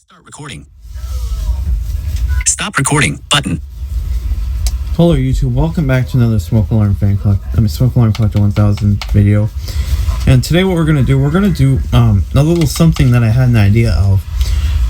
Start recording. Stop recording button. Hello YouTube, welcome back to another Smoke Alarm Collector 1000 video. And today what we're gonna do a little something that I had an idea of.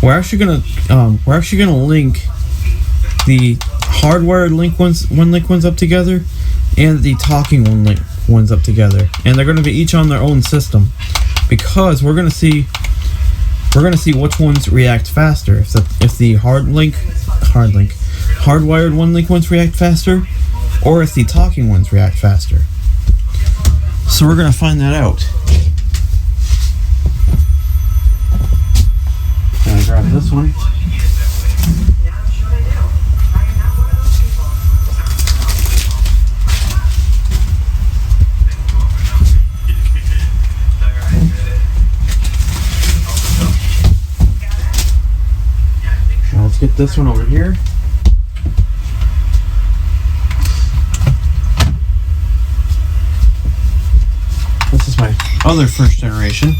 We're actually gonna link the hardwired one link ones up together and the talking ones up together, and they're gonna be each on their own system because we're gonna see which ones react faster. If the hardwired one link ones react faster, or if the talking ones react faster. So we're gonna find that out. Gonna grab this one. Let's get this one over here. This is my other first generation.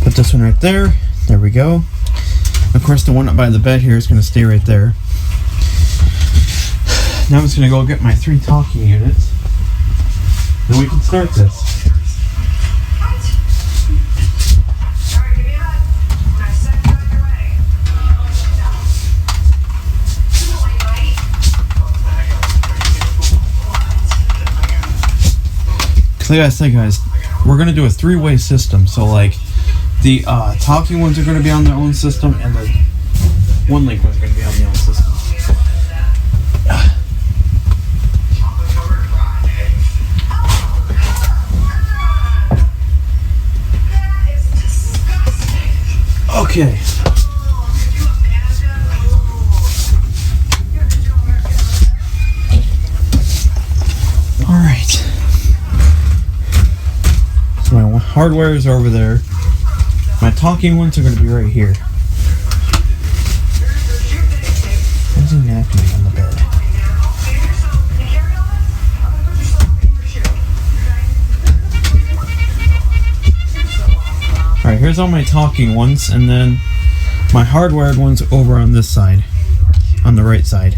Put this one right there. There we go. Of course, the one up by the bed here is going to stay right there. Now I'm just going to go get my 3 talking units, and we can start this. So like I said, guys, we're going to do a 3-way system. So like the talking ones are going to be on their own system, and the one link ones are going to be on their own system. Okay. Alright. So my hardwires are over there. My talking ones are going to be right here. There's a napkin on the bed. Alright, here's all my talking ones, and then my hardwired ones over on this side, on the right side.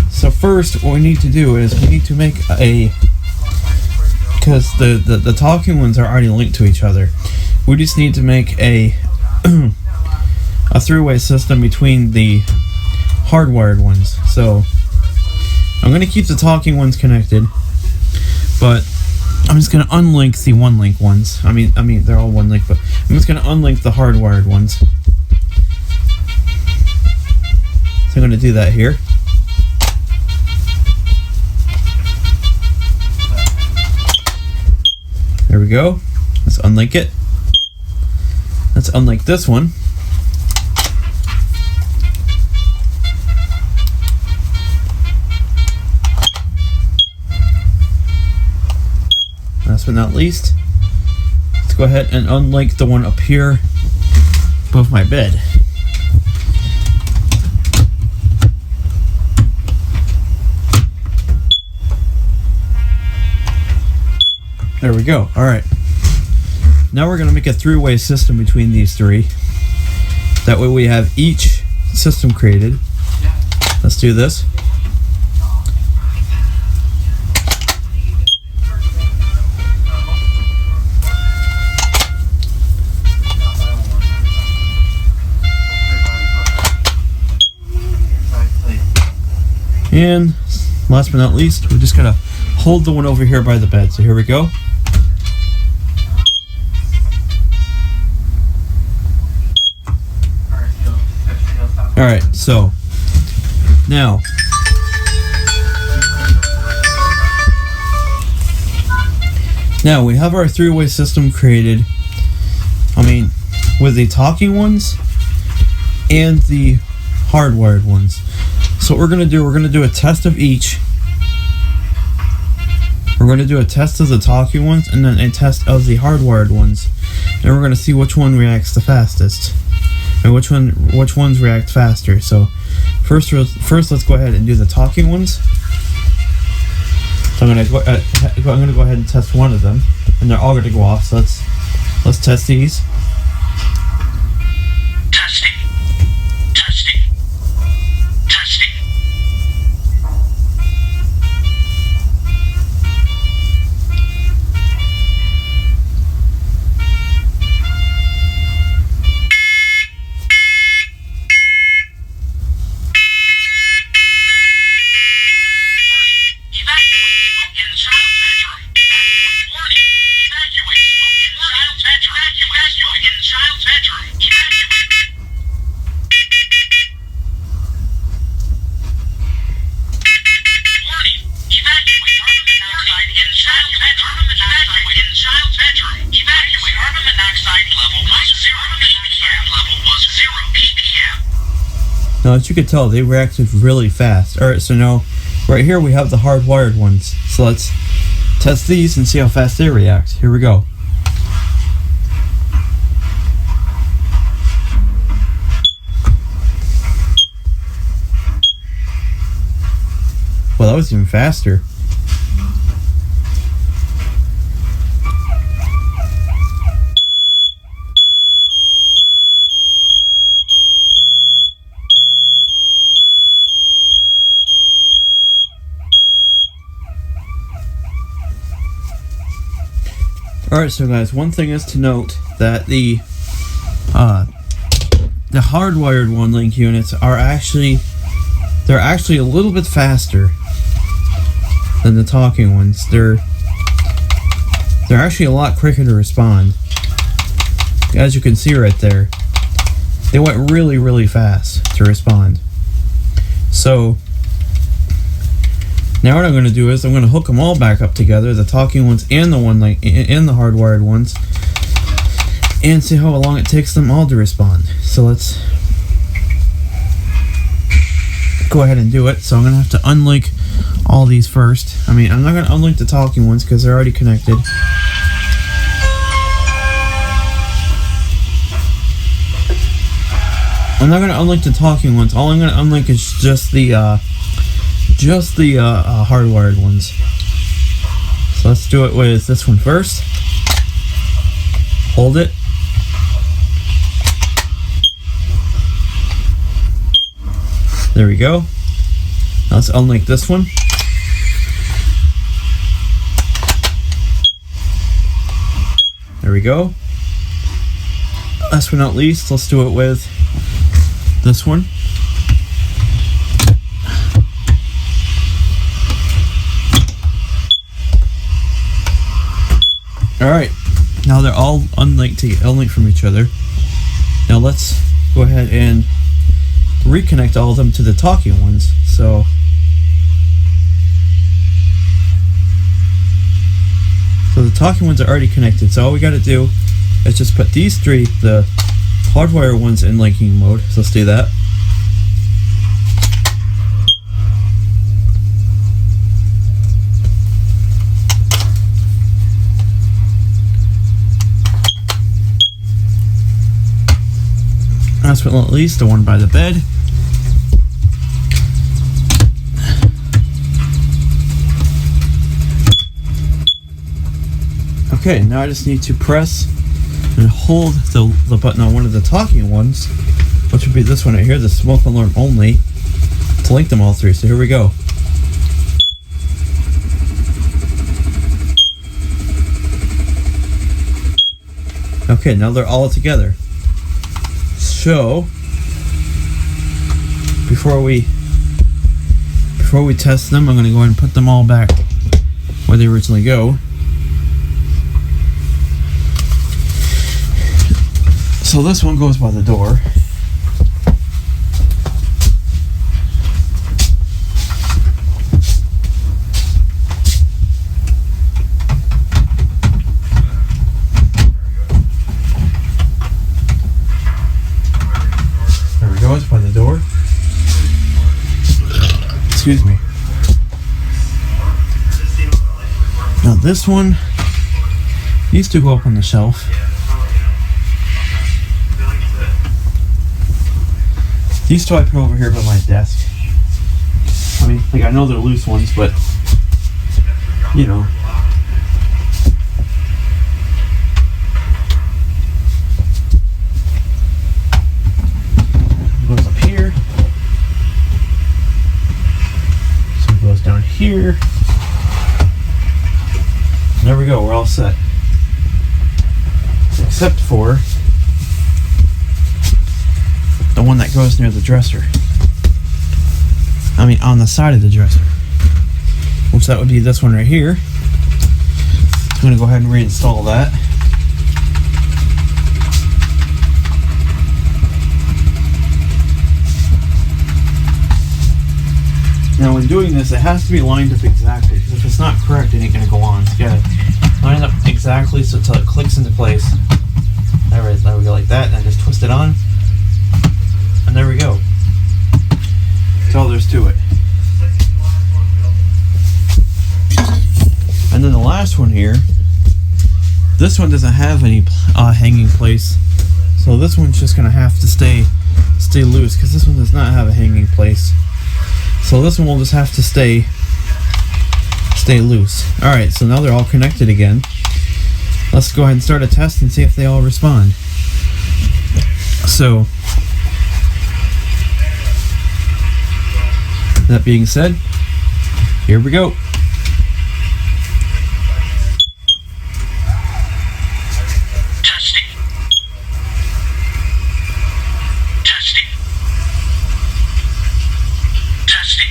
So first, what we need to do is we need to make because the talking ones are already linked to each other. We just need to make a 3-way system between the hardwired ones. So I'm going to keep the talking ones connected, but I'm just going to unlink the one link ones. I mean they're all one link, but I'm just going to unlink the hardwired ones. So I'm going to do that here. There we go. Let's unlink it. Let's unlink this one. Last but not least, let's go ahead and unlink the one up here above my bed. There we go. Alright. Now we're going to make a 3-way system between these 3. That way we have each system created. Let's do this. And last but not least, we just gotta hold the one over here by the bed. So here we go. Alright, so now we have our 3-way system created. With the talking ones and the hardwired ones. So what we're going to do a test of each. We're going to do a test of the talking ones and then a test of the hardwired ones. and we're going to see which one reacts the fastest, and which ones react faster. So first let's go ahead and do the talking ones. So I'm going to go ahead and test one of them, and they're all going to go off. So let's test these. Now, as you can tell, they reacted really fast. Alright, so now, right here we have the hardwired ones. So let's test these and see how fast they react. Here we go. Well, that was even faster. Alright, so guys, one thing is to note that the hardwired one-link units are actually a little bit faster than the talking ones. They're actually a lot quicker to respond. As you can see right there, they went really fast to respond. So now what I'm going to do is I'm going to hook them all back up together, the talking ones and the and the hardwired ones, and see how long it takes them all to respond. So let's go ahead and do it. So I'm going to have to unlink all these first. I mean, I'm not going to unlink the talking ones because they're already connected. I'm not going to unlink the talking ones. All I'm going to unlink is just the hardwired ones. So let's do it with this one first. Hold it. There we go. Now let's unlink this one. There we go. Last but not least, let's do it with this one. Alright, now they're all unlinked from each other. Now let's go ahead and reconnect all of them to the talking ones. So the talking ones are already connected, so all we gotta do is just put these three, the hardwire ones, in linking mode. So let's do that. Last but not least, the one by the bed. Okay, now I just need to press and hold the button on one of the talking ones, which would be this one right here, the smoke alarm only, to link them all three. So here we go. Okay, now they're all together. So before we test them, I'm going to go ahead and put them all back where they originally go. So this one goes by the door. There we go, it's by the door. Excuse me. Now this one used to go up on the shelf. These two I put over here by my desk. I mean, like, I know they're loose ones, but you know. It goes up here. So it goes down here. There we go, we're all set. Except for the one that goes near the dresser. I mean, on the side of the dresser. Which that would be this one right here. I'm going to go ahead and reinstall that. Now when doing this, it has to be lined up exactly, because if it's not correct, it ain't going to go on. So you got to line it up exactly so until it clicks into place. There we go, like that, and then just twist it on. And there we go. That's all there's to it. And then the last one here, this one doesn't have any hanging place, so this one's just gonna have to stay loose, because this one does not have a hanging place. So this one will just have to stay loose. All right, so now they're all connected again. Let's go ahead and start a test and see if they all respond. So, that being said, here we go. Testing. Testing. Testing.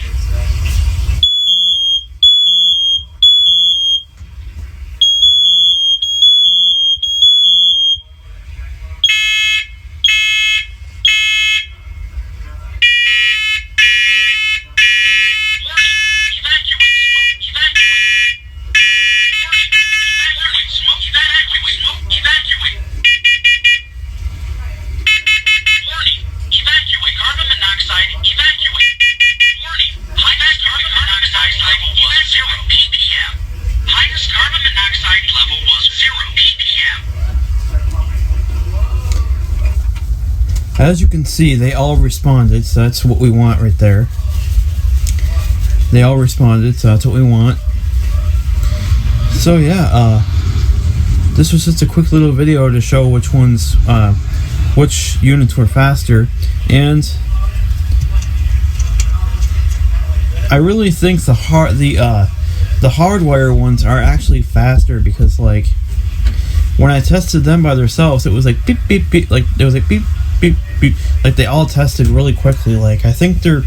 As you can see, they all responded, so that's what we want right there. They all responded, so that's what we want. So yeah, this was just a quick little video to show which ones, which units were faster, and I really think the hardwire ones are actually faster, because like when I tested them by themselves, it was like beep beep beep, like it was like beep beep beep, like they all tested really quickly. Like I think their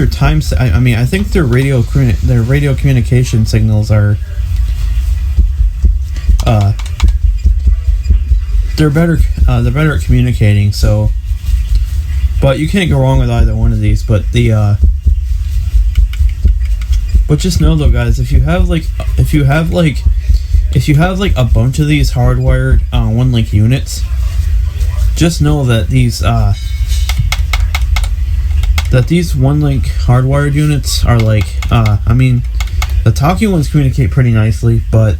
times, I mean I think their radio communication signals are they're better at communicating. So, but you can't go wrong with either one of these. But but just know though, guys, if you have like a bunch of these hardwired one link units, just know that these one link hardwired units are like I mean, the talkie ones communicate pretty nicely, but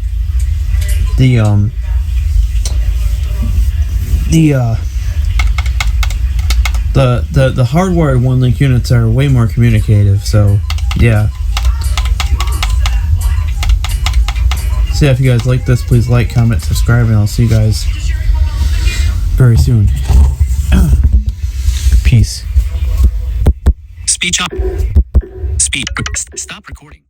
the hardwired one link units are way more communicative. So yeah. So yeah, if you guys like this, please like, comment, subscribe, and I'll see you guys very soon. Peace. Speech up. Speed. Stop recording.